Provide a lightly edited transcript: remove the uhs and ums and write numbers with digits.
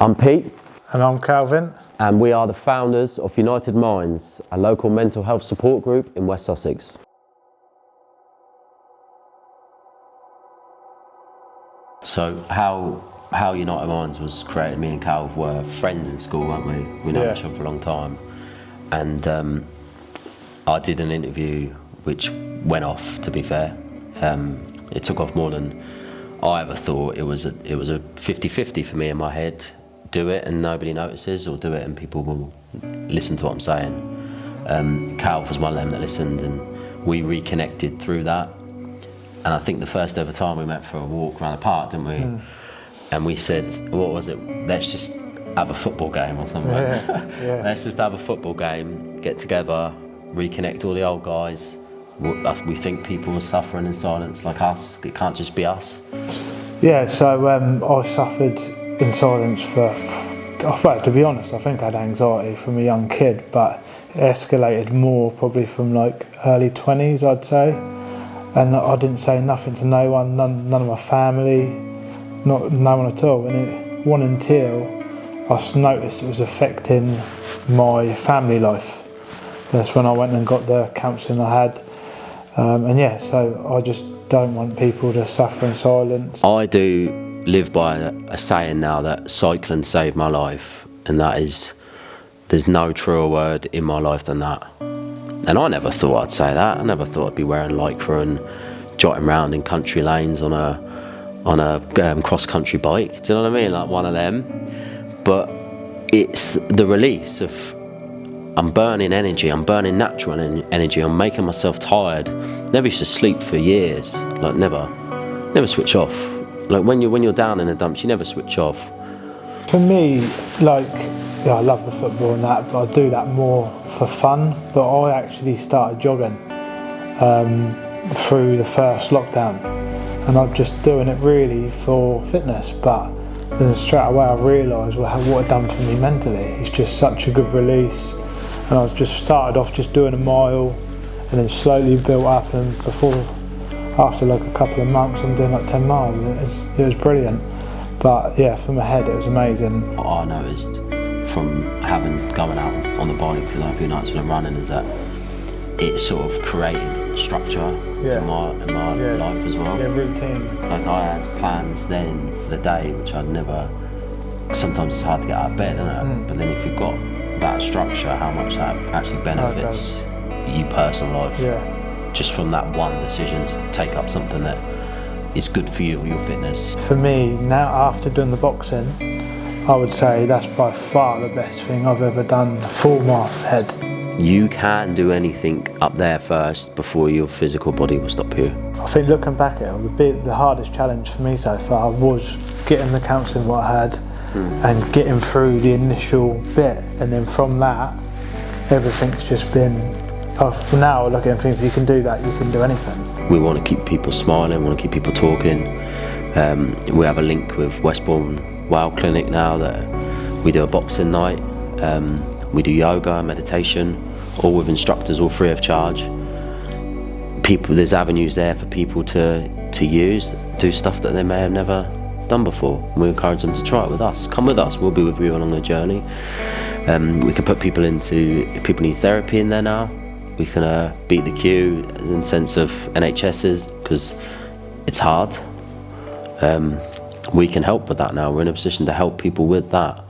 I'm Pete. And I'm Calvin. And we are the founders of United Minds, a local mental health support group in West Sussex. So how United Minds was created, me and Cal were friends in school, weren't we? We know each other for a long time. And I did an interview which went off, to be fair. It took off more than I ever thought. It was a 50-50 for me in my head. Do it and nobody notices, or do it and people will listen to what I'm saying. Cal was one of them that listened, and we reconnected through that. And I think the first ever time we met for a walk around the park, didn't we? And we said, what was it? Let's just have a football game or something. Let's just have a football game, get together, reconnect all the old guys. We think people are suffering in silence like us. It can't just be us. Yeah, so I suffered in silence to be honest, I think I had anxiety from a young kid, but it escalated more probably from like early 20s, I'd say. And I didn't say nothing to no one, none of my family, no one at all. And it wasn't until I noticed it was affecting my family life. That's when I went and got the counselling I had. So I just don't want people to suffer in silence. I do live by a saying now that cycling saved my life, and that is, there's no truer word in my life than that. And I never thought I'd say that. I never thought I'd be wearing lycra and jotting around in country lanes on a cross-country bike. Do you know what I mean? Like one of them. But it's the release of, I'm burning energy, I'm burning natural energy, I'm making myself tired. Never used to sleep for years, like never switch off. Like when you're down in the dumps, you never switch off. For me, I love the football and that, but I do that more for fun. But I actually started jogging through the first lockdown, and I'm just doing it really for fitness. But then straight away I realised what it done for me mentally. It's just such a good release. And I was just started off just doing a mile, and then slowly built up, and after like a couple of months I'm doing like 10 miles. It was brilliant. But yeah, for my head it was amazing. What I noticed from going out on the bike for like a few nights when I'm running is that it sort of created structure in my life as well. Yeah, routine. Like I had plans then for the day, which I'd never. Sometimes it's hard to get out of bed, isn't it? But then if you've got that structure, how much that actually benefits your personal life. Just from that one decision to take up something that is good for you, your fitness. For me, now after doing the boxing, I would say that's by far the best thing I've ever done for my head. You can do anything up there first before your physical body will stop you. I think looking back at it, the hardest challenge for me so far was getting the counselling what I had and getting through the initial bit, and then from that everything's just been, now looking at things, you can do that, you can do anything. We want to keep people smiling, we want to keep people talking. We have a link with Westbourne Wow Clinic now that we do a boxing night. We do yoga, meditation, all with instructors, all free of charge. There's avenues there for people to use, do stuff that they may have never done before. We encourage them to try it with us. Come with us, we'll be with you along the journey. We can put people if people need therapy in there now. We can beat the queue in the sense of NHS's, because it's hard. We can help with that now. We're in a position to help people with that.